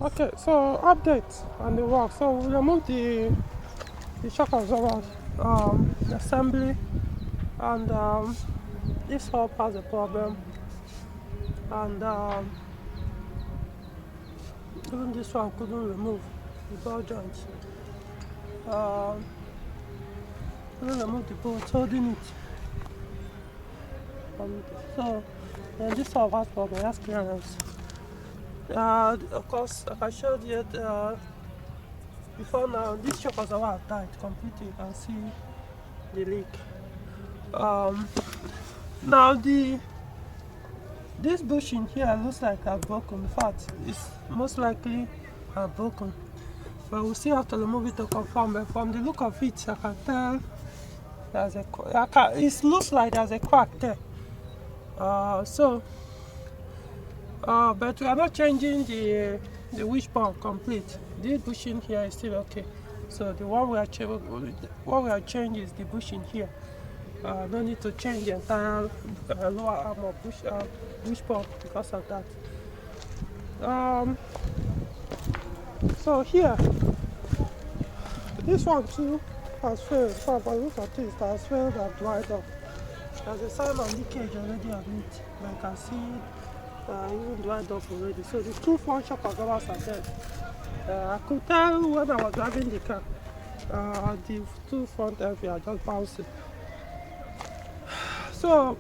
Okay, so update on the work. So we remove the shock absorber assembly, and this hub has a problem, and even this one couldn't remove the ball joints. Couldn't remove the bolt holding it. So then this hub has problem, has clearance. Of course, like I showed you before now, this shock absorber are tight completely. You can see the leak. Now this bushing here looks like a broken. In fact, it's most likely broken. But we'll still have to remove it to confirm. But from the look of it, I can tell there's it looks like there's a crack there. But we are not changing the wishbone complete. This bushing here is still okay. So the one we are changing is the bushing here. No need to change the entire lower arm of wishbone because of that. So here, this one too has failed. But look at this, it has failed and dried up. There's a sign of leakage already on it. But I can see even dried up already. So the two front shock absorbers are dead. I could tell when I was driving the car, the two front end are just bouncing. So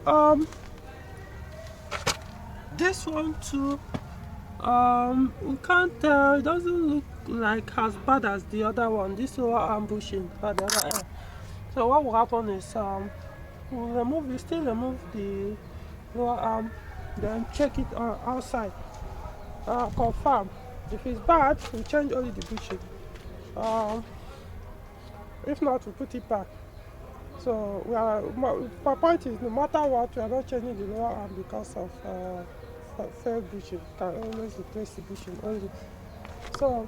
this one too, we can't tell. It doesn't look like as bad as the other one. This lower arm bushing at the other end. So what will happen is we still remove the lower arm, then check it outside. Confirm. If it's bad, we change only the bushing. If not, we put it back. So my point is, no matter what, we are not changing the lower arm because of failed bushing. We can always replace the bushing only. So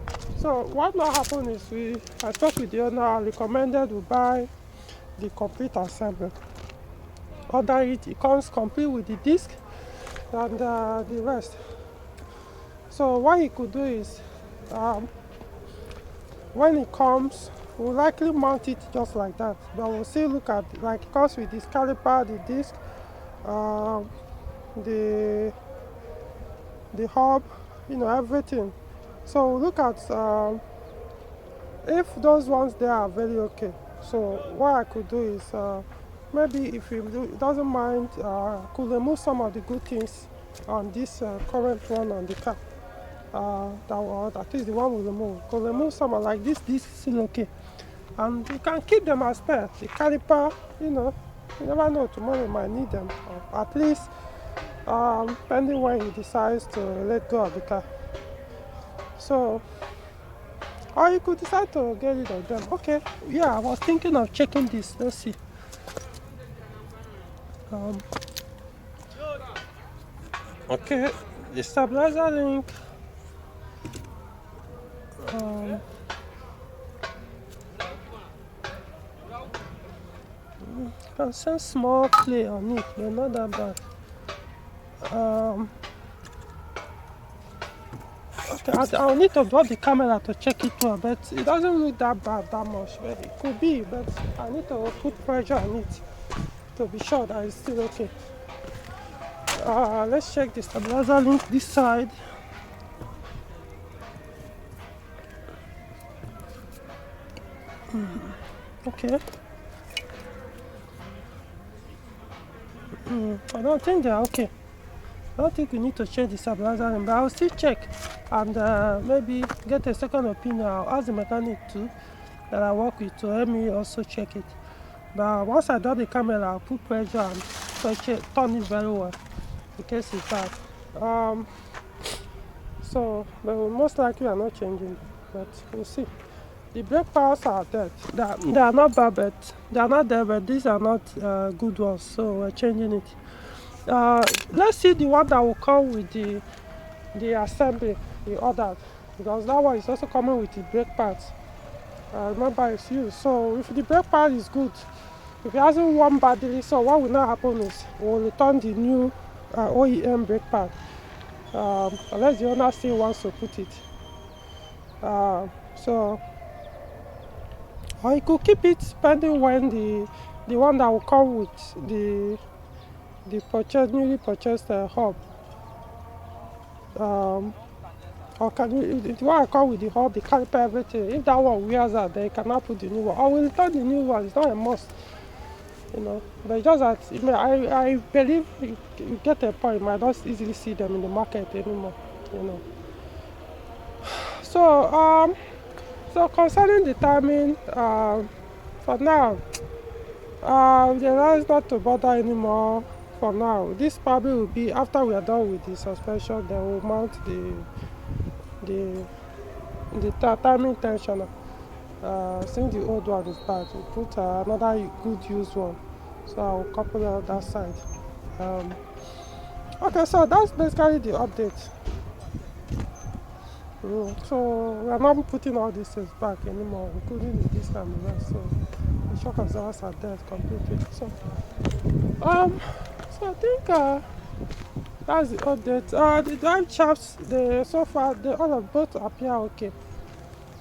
what now happened is I talked with the owner. I recommended we buy the complete assembly. Order it. It comes complete with the disc and the rest. So what you could do is, when it comes, we'll likely mount it just like that, but we'll still look at, like, it comes with this caliper, the disc, the hub, everything. So we'll look at if those ones there are very okay. So what I could do is, maybe if it doesn't mind, could remove some of the good things on this current one on the car. At least the one we remove. Could remove some of, like this is still okay. And you can keep them as spare. The caliper, you never know, tomorrow you might need them. Or at least, depending when he decides to let go of the car. So, or you could decide to get rid of them. Okay, yeah, I was thinking of checking this. Let's see. Okay, the stabilizer link. Can sense small play on it, but not that bad. Okay, I'll need to drop the camera to check it well, but it doesn't look that bad that much. But it could be, but I need to put pressure on it to be sure that it's still okay. Let's check the stabilizer link this side. Okay. I don't think they're okay. I don't think we need to change the stabilizer link, but I'll still check and maybe get a second opinion. I'll ask the mechanic too that I work with to help me also check it. But once I drop the camera, I'll put pressure and turn it very well in case it's bad. But most likely I'm not changing, but we'll see. The brake pads are dead. They are not bad, but they are not there, but these are not good ones, so we're changing it. Let's see the one that will come with the assembly we ordered, because that one is also coming with the brake pads. Remember, it's used. So if the brake pad is good, if it hasn't worn badly, so what will now happen is we'll return the new OEM brake pad, unless the owner still wants to put it. So, or you could keep it depending when the one that will come with the newly purchased hub. Or can you, the one I come with the hub, the caliper, everything. If that one wears out, then you cannot put the new one. Or we'll return the new one. It's not a must, But it's just that I believe you get a point. You might not easily see them in the market anymore, So so concerning the timing, for now, the advise not to bother anymore. For now, this probably will be after we are done with the suspension. Then we'll mount the timing tensioner. Since the old one is bad, we'll put another good used one. So I'll couple out that side. Okay, so that's basically the update. So we are not putting all these things back anymore, including the this and the rest. So the shock absorbers are dead completely. So I think that's the update. The drive shafts, so far they all of both appear okay.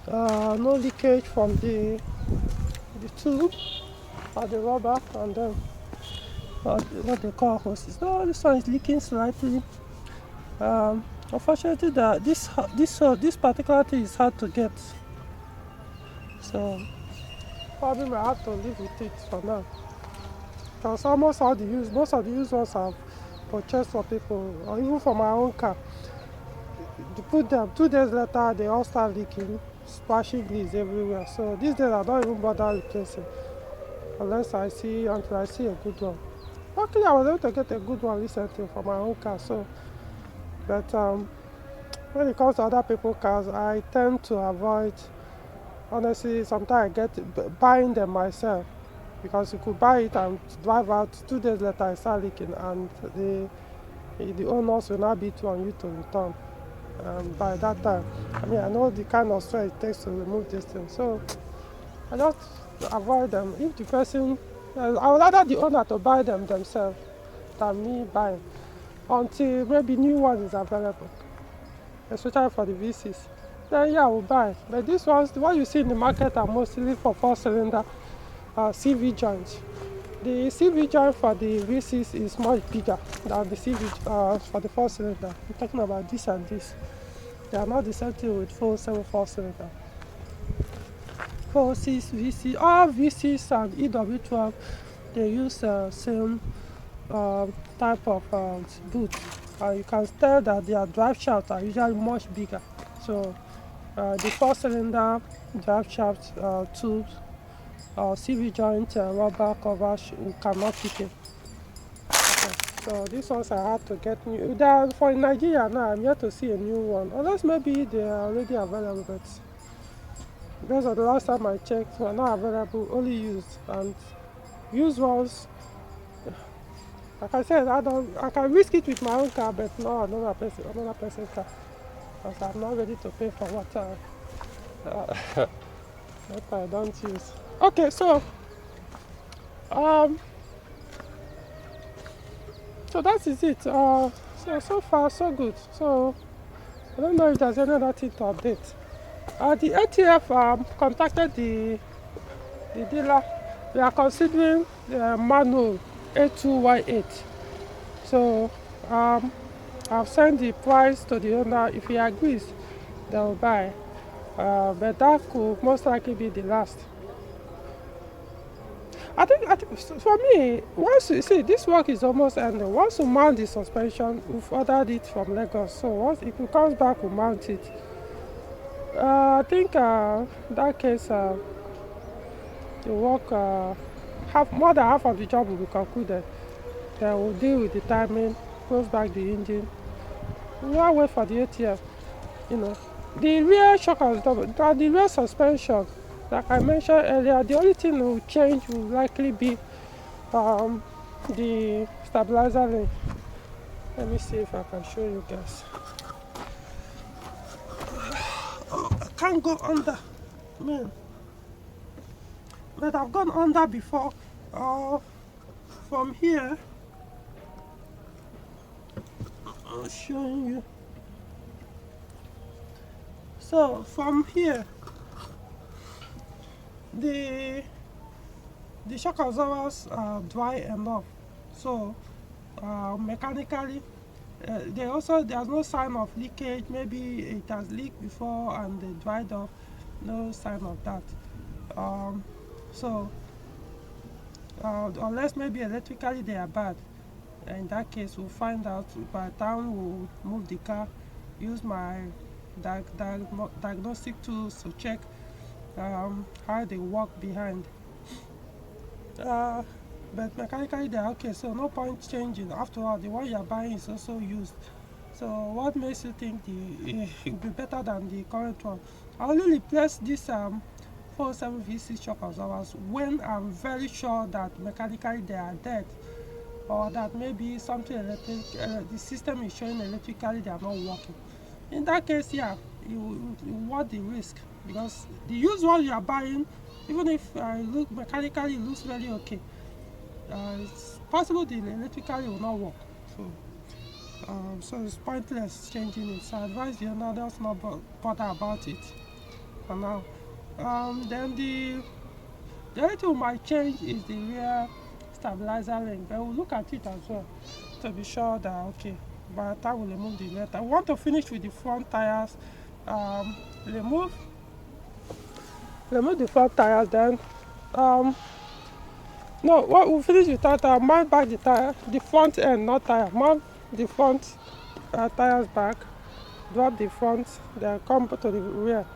No leakage from the tube or the rubber, and then what they call hoses. No, this one is leaking slightly. Unfortunately, this particular thing is hard to get, so probably might have to live with it for now. Because most of the used ones I've purchased for people, or even for my own car, to put them 2 days later, they all start leaking, splashing grease everywhere. So these days I don't even bother replacing, until I see a good one. Luckily, I was able to get a good one recently for my own car. So, but when it comes to other people's cars, I tend to avoid. Honestly, sometimes I get buying them myself, because you could buy it and drive out 2 days later, it start leaking, and the owners will not be too on you to return. By that time, I know the kind of stress it takes to remove this thing. So I just avoid them. If the person, I would rather the owner to buy them themselves than me buying, until maybe new one is available, especially for the V6. Then yeah, I will buy. But these ones, what you see in the market, are mostly for 4-cylinder CV joints. The CV joint for the V6 is much bigger than the CV for the 4-cylinder. I'm talking about this and this. They are not the same thing with 4-cylinder. 4.6 V6, all V6 and EW12, they use same type of boot. You can tell that their drive shafts are usually much bigger. So the 4-cylinder drive shaft tubes CV joint rubber covers cannot fit it. Okay. So these ones are hard to get new. They are for Nigeria now. I'm yet to see a new one, unless maybe they are already available. But because of the last time I checked, they are not available. Only used, and used ones. Like I said, I can risk it with my own car, but no another person's car, because I'm not ready to pay for what what I don't use. Okay, so that is it. So far so good. So I don't know if there's any other thing to update. The ATF contacted the dealer. They are considering the manual A2Y8. So I've sent the price to the owner. If he agrees, they will buy. But that could most likely be the last. I think for me, once you see this work is almost ended. Once you mount the suspension, we've ordered it from Lagos. So once if it comes back, we'll mount it. I think in that case, the work more than half of the job will be concluded. Then we'll deal with the timing, close back the engine. We'll wait for the ATF. The rear shock absorber, the rear suspension, like I mentioned earlier, the only thing that will change will likely be the stabilizer link. Let me see if I can show you guys. I can't go under, man. But I've gone under before. From here, I'm showing you. So from here, the shock absorbers are dry enough, so mechanically there's no sign of leakage. Maybe it has leaked before and they dried off, no sign of that. So unless maybe electrically they are bad, in that case we'll find out by the time we'll move the car, use my diagnostic tools to check how they work behind. But mechanically they're okay, so no point changing. After all, the one you're buying is also used. So what makes you think it will be better than the current one? I only replace this 47 V6 shock absorbers when I'm very sure that mechanically they are dead, or that maybe something the system is showing electrically they are not working. In that case, yeah, you want the risk, because the used one you are buying, even if look mechanically it looks very okay, it's possible the electrically will not work. So it's pointless changing it. So I advise the owner just not bother about it for now. Then the only thing we might change is the rear stabilizer link, but we'll look at it as well to be sure that okay, by the time we remove the rear tire. We want to finish with the front tires. Remove the front tires, then no, what we'll finish with that, mount back the tire, the front end, not tire, mount the front tires back, drop the front, then come to the rear,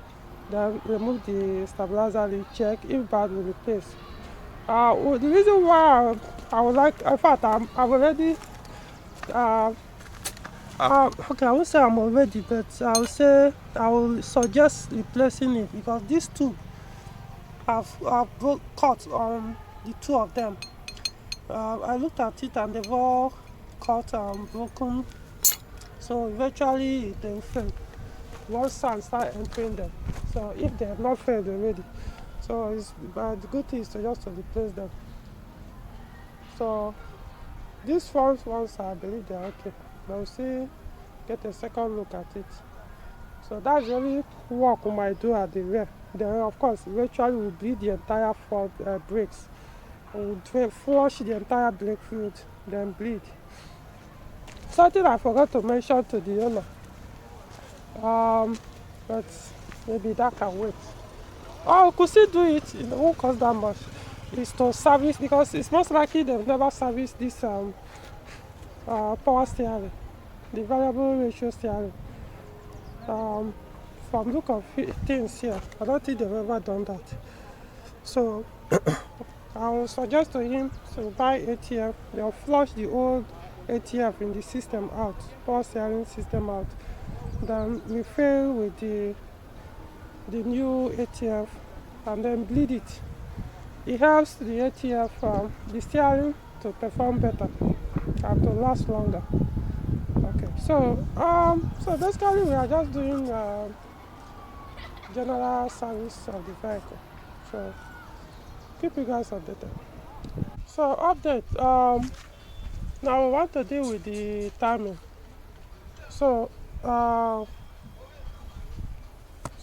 then remove the stabilizer link, check if bad, will replace. The reason why I would like, in fact I've already okay, I won't say I'm already, but I will say I will suggest replacing it, because these two have cut on the two of them. I looked at it and they've all cut and broken, so eventually they will fail once sand start entering them. So if they have not failed already, so it's, but the good thing is to just replace them. So these front ones, I believe they're okay, but we'll see, get a second look at it. So that's the only work we might do at the rear. Then of course eventually we'll bleed the entire front brakes. We'll flush the entire brake fluid, then bleed. Something I forgot to mention to the owner, but maybe that can wait. Oh, we could still do it, it won't cost that much. Is to service, because it's most likely they've never serviced this power steering, the variable ratio steering. From look of things here, I don't think they've ever done that. So I will suggest to him to buy ATF. They'll flush the old ATF in the system out, power steering system out. Then refill with the new ATF and then bleed it. It helps the ATF, the steering, to perform better and to last longer. Okay, so basically we are just doing general service of the vehicle. So keep you guys updated. So update. Now we want to deal with the timing. So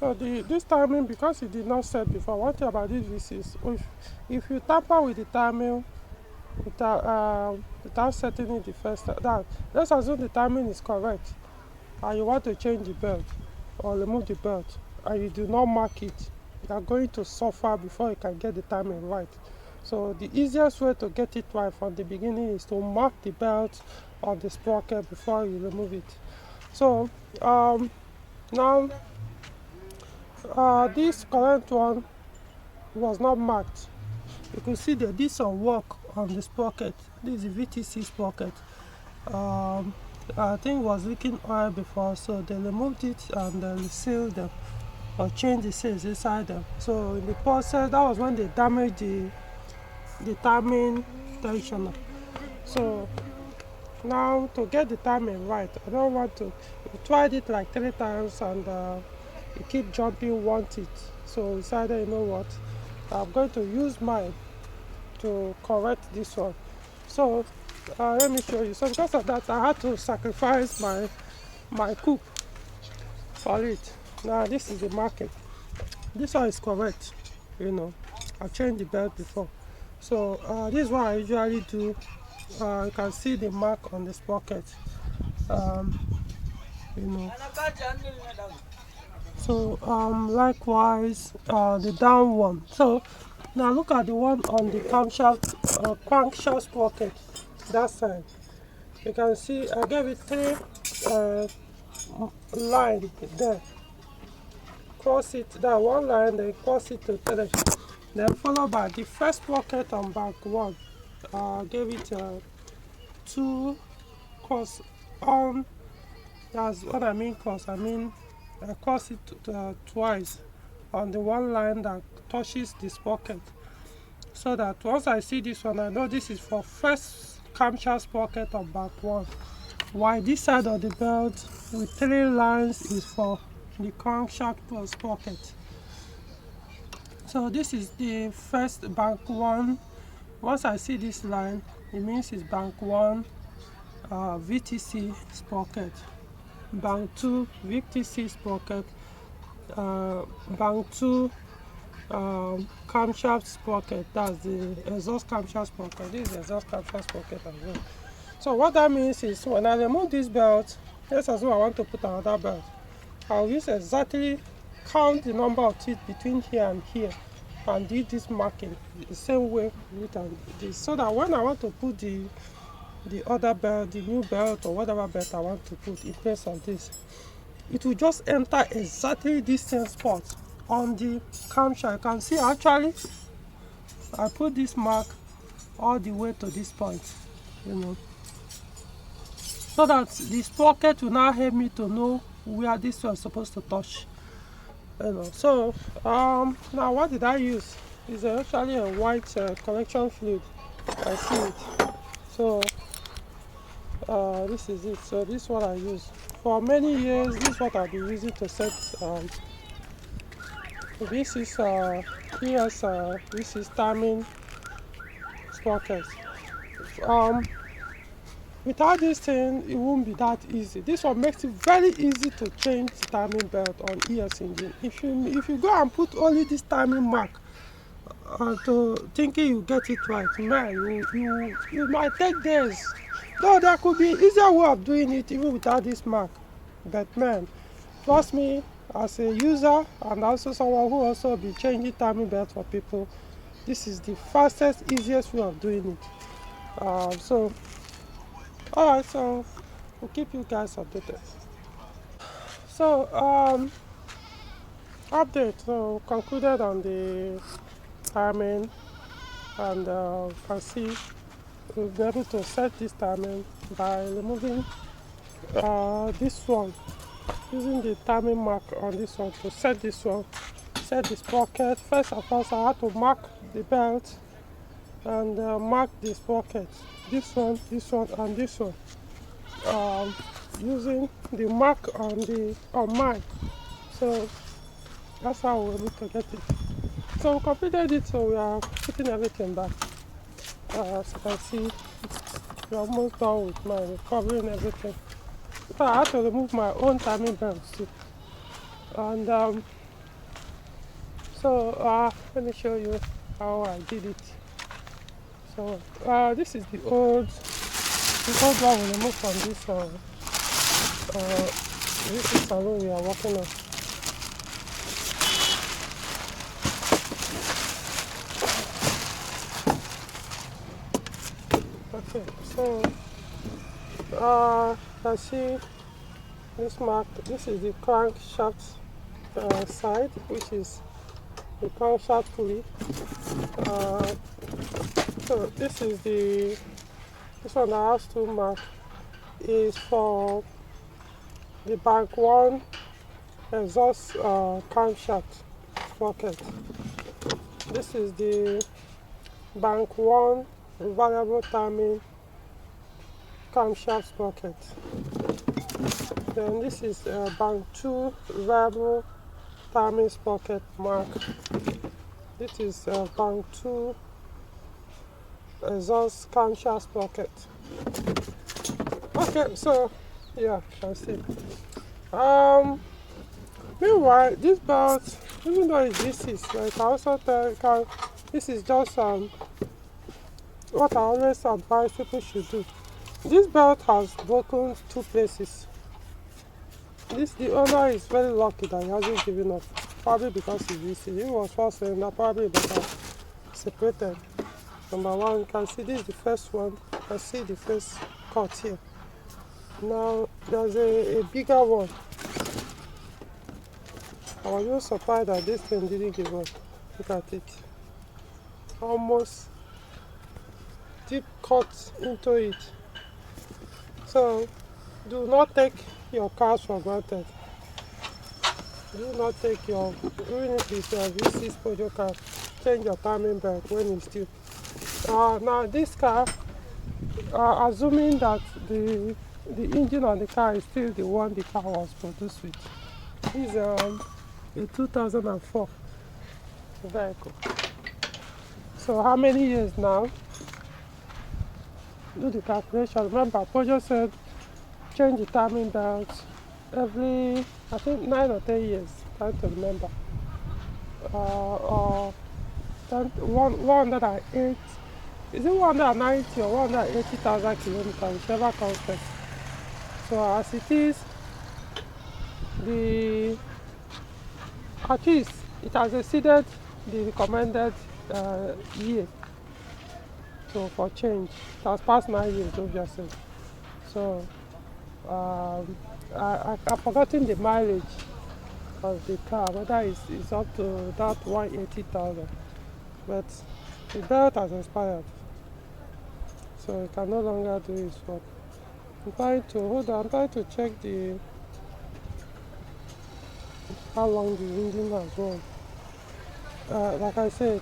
this timing, because it did not set before. One thing about this is if you tamper with the timing without setting it the first time, let's assume the timing is correct and you want to change the belt or remove the belt and you do not mark it, you are going to suffer before you can get the timing right. So the easiest way to get it right from the beginning is to mark the belt on the sprocket before you remove it. So now this current one was not marked. You can see they did some work on the sprocket. This is the VTC sprocket. I think it was leaking oil before, so they removed it and then sealed them or changed the seals inside them. So in the process, that was when they damaged the timing tensioner. So now to get the timing right, I don't want to. We tried it like 3 times and it keep jumping one teeth. So we decided, you know what, I'm going to use mine to correct this one. So let me show you. So because of that, I had to sacrifice my coupe for it. Now this is the marking. This one is correct, I've changed the belt before. So this is what I usually do. You can see the mark on the sprocket. You know so likewise the down one. So now look at the one on the crankshaft sprocket, that side. You can see I gave it 3 line there. Cross it, that one line, then cross it to 3, then followed by the first sprocket on back 1. Gave it 2 cross on. That's what I mean cross. I mean cross it twice on the one line that touches the sprocket, so that once I see this one, I know this is for first camshaft sprocket on back 1, while this side of the belt with 3 lines is for the crankshaft sprocket. So this is the first bank 1. Once I see this line, it means it's bank 1 VTC sprocket, bank 2 VTC sprocket, bank 2 camshaft sprocket. That's the exhaust camshaft sprocket. This is the exhaust camshaft sprocket as well. So what that means is when I remove this belt, just as well I want to put another belt, I'll use exactly count the number of teeth between here and here and do this marking the same way with this, so that when I want to put the other belt, the new belt or whatever belt I want to put in place of this, it will just enter exactly this same spot on the camshaft. You can see actually I put this mark all the way to this point, so that the sprocket will now help me to know where this was supposed to touch. So now what did I use? It's actually a white collection fluid. I see it. So this is it. So this is what I use for many years. This is what I've been using to set. This is this is timing sprocket. Without this thing, it won't be that easy. This one makes it very easy to change the timing belt on ES engine. If you go and put only this timing mark to thinking you get it right, man, you might take days. Though there could be easier way of doing it even without this mark. But man, trust me, as a user and also someone who also be changing timing belt for people, this is the fastest, easiest way of doing it. Alright, so we'll keep you guys updated. So update. So concluded on the timing, and you can see we'll be able to set this timing by removing this one, using the timing mark on this one to set this one, set the sprocket. First of all, I had to mark the belt and mark the sprocket, this one, and this one, using the mark on mine. So that's how we're able to get it. So we completed it, so we are putting everything back. As you can see, we're almost done with my covering everything. So I had to remove my own timing belts too. And let me show you how I did it. So this is the old one we removed from this is salon we are working on. Okay, so I see this mark. This is the crankshaft side, which is the crankshaft pulley. So this one that has 2 marks is for the bank 1 exhaust camshaft sprocket. This is the bank 1 variable timing camshaft sprocket. Then this is bank 2 variable timing sprocket mark. This is bank 2 exhaust camshaft sprocket. Okay, so yeah, you can see. Meanwhile, this belt, even though it's V6, like I also this is just what I always advise people should do. This belt has broken two places. The owner is very lucky that he hasn't given up. Probably because he's V6. If it was first cylinder, probably better separated. Number one, you can see this is the first one. You can see the first cut here. Now there's a bigger one. I was just surprised that this thing didn't give up. Look at it. Almost deep cut into it. So do not take your cars for granted. Do not take your, even if it's a V6 Peugeot car, change your timing belt when it's due. Now this car, assuming that the engine on the car is still the one the car was produced with, is a 2004 vehicle. So how many years now? Do the calculation. Remember, Peugeot said change the timing belt every, I think, 9 or 10 years. Trying to remember. Or 108. Is it 190 or 180,000 kilometers, whichever comes first. So as it is, at least it has exceeded the recommended year. So for change, it has passed 9 years, obviously. So I've forgotten the mileage of the car, whether it's up to that 180,000. But the belt has expired, so it can no longer do its work. I'm trying to check how long the engine has run. Like I said,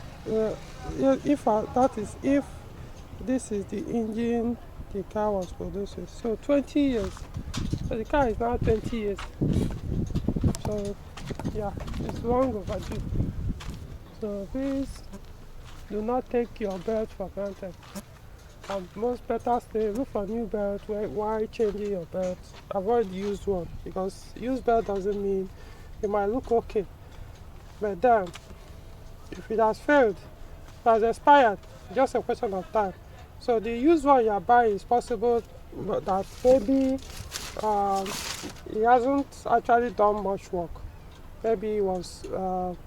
if this is the engine the car was produced with, so 20 years. So the car is now 20 years. So yeah, it's long overdue. So please do not take your belt for granted. And most better stay, look for new belt while changing your belt. Avoid used one, because used belt doesn't mean it might look okay, but then if it has failed, it has expired, just a question of time. So the used one you are buying is possible that maybe it hasn't actually done much work. Maybe it was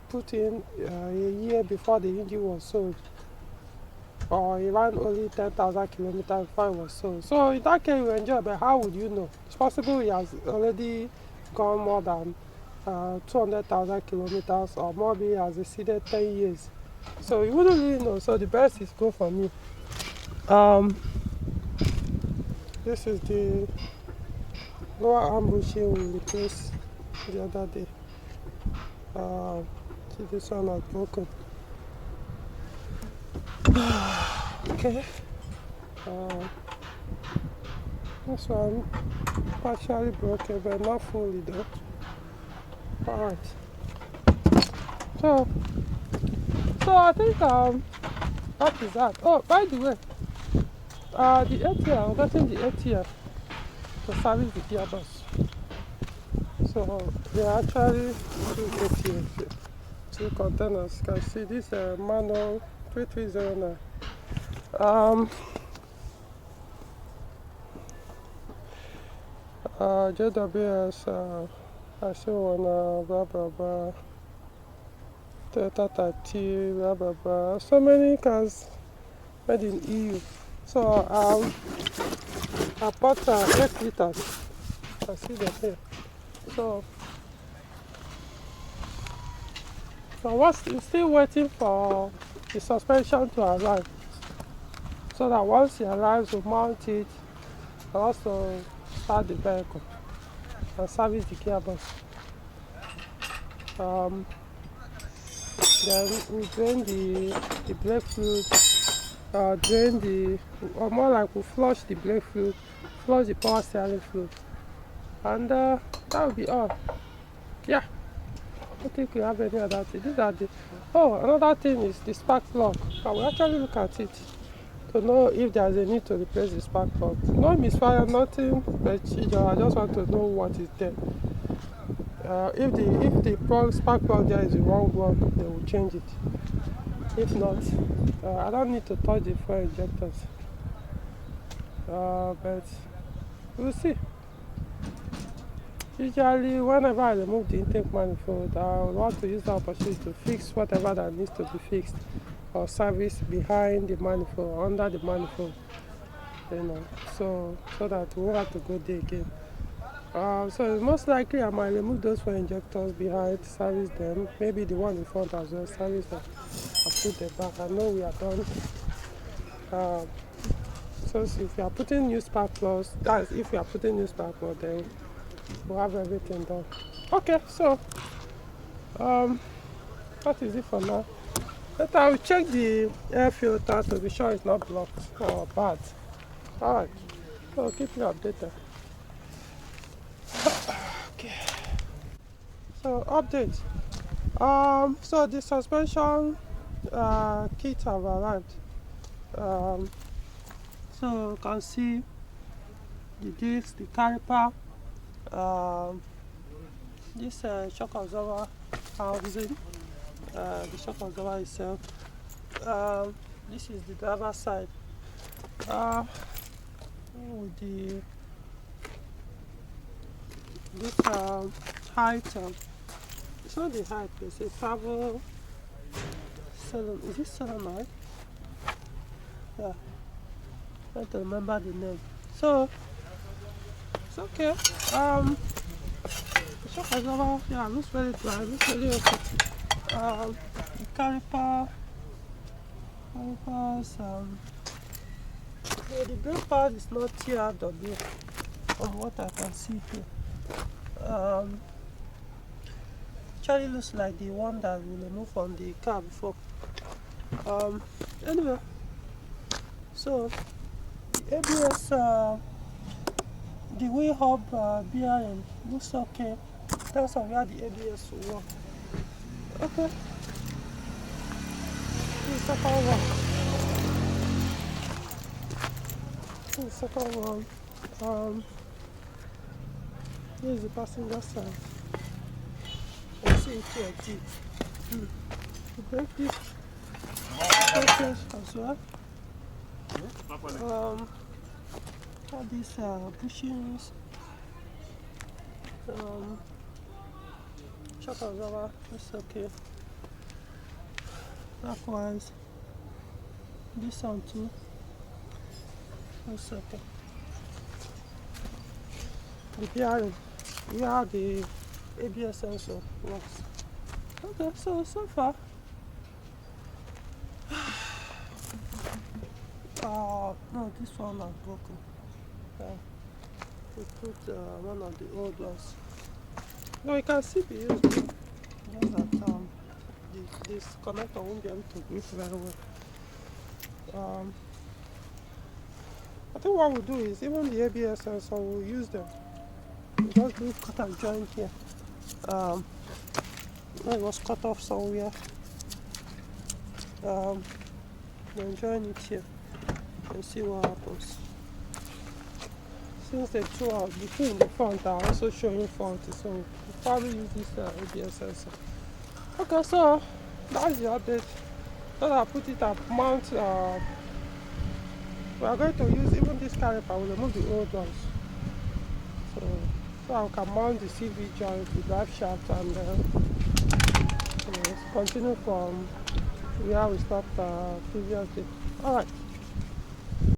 put in a year before the engine was sold, or it ran only 10,000 kilometers before it was sold. So in that case you enjoy, but how would you know? It's possible it has already gone more than 200,000 kilometers, or maybe it has exceeded 10 years. So you wouldn't really know. So the best is go for new. This is the lower arm bushing we replaced the other day. See, this one has broken. Okay. This one partially broken, but not fully though. Alright. So I think that is that. Oh, by the way, the ATL, I'm getting the ATL to service the gearbox. So there are actually two ATLs, two containers. You can see this manual 3309. JWS, I see one, blah blah blah. Toyota Tati, blah blah blah. So many cars made in EU. So I bought 8 liters. I see them here. So we're still waiting for the suspension to arrive. So that once it arrives, we'll mount it and also start the vehicle and service the gearbox. Then we drain the brake fluid, or more like we flush the brake fluid, flush the power steering fluid, and that will be all. Yeah, I don't think we have any other thing. These are another thing is the spark plug. I will actually look at it to know if there's a need to replace the spark plug. No misfire, nothing, but I just want to know what is there. If the spark plug there is the wrong one, they will change it. If not, I don't need to touch the fuel injectors. But we'll see. Usually, whenever I remove the intake manifold, I want to use the opportunity to fix whatever that needs to be fixed or service behind the manifold or under the manifold, so that we won't have to go there again. So most likely I might remove those fuel injectors behind, service them, maybe the one in front as well, service them and put them back. I know we are done. So if you are putting new spark plugs, that's if you are putting new spark plugs, then we'll have everything done. Okay, so that is it for now. But I will check the air filter to be sure it's not blocked or bad. Alright, so I'll keep you updated. Okay. So update. So the suspension kit have arrived. So you can see the disc, the caliper, this shock absorber housing, the shock absorber itself. This is the driver's side. With this height, it's not the height, it's a travel solenoid. Is this solenoid? Yeah, trying to remember the name. So it's okay. The shock absorber, yeah, looks very dry, looks very okay. The calipers, yeah, the brake pad is not TRW from what I can see here. Actually looks like the one that we removed from the car before. Anyway, so the ABS, the wheel hub bearing looks okay. That's where the ABS will work. Okay. This is the second one. This is the second one. Here is the passenger side. You see it here deep. The brake disc process as well. All these bushings. Shock absorber, it's okay. Likewise, this one too, it's okay. The bearing, yeah, the ABS sensor works. Okay, so far, no, this one is broken. We put one of the old ones. No, you can see the use. Just that this connector won't be able to grip very well. I think what we'll do is even the ABS sensor, we'll use them. We'll just do cut and join here. It was cut off somewhere. Then join it here and see what happens. Since the two are between the front are also showing faulty, so we'll probably use this ABS sensor. Okay, so that's the update. Then I'll put it up, mount. We are going to use even this caliper. We'll remove the old ones, so I can mount the CV joint, the drive shaft, and continue from where we stopped previously. All right.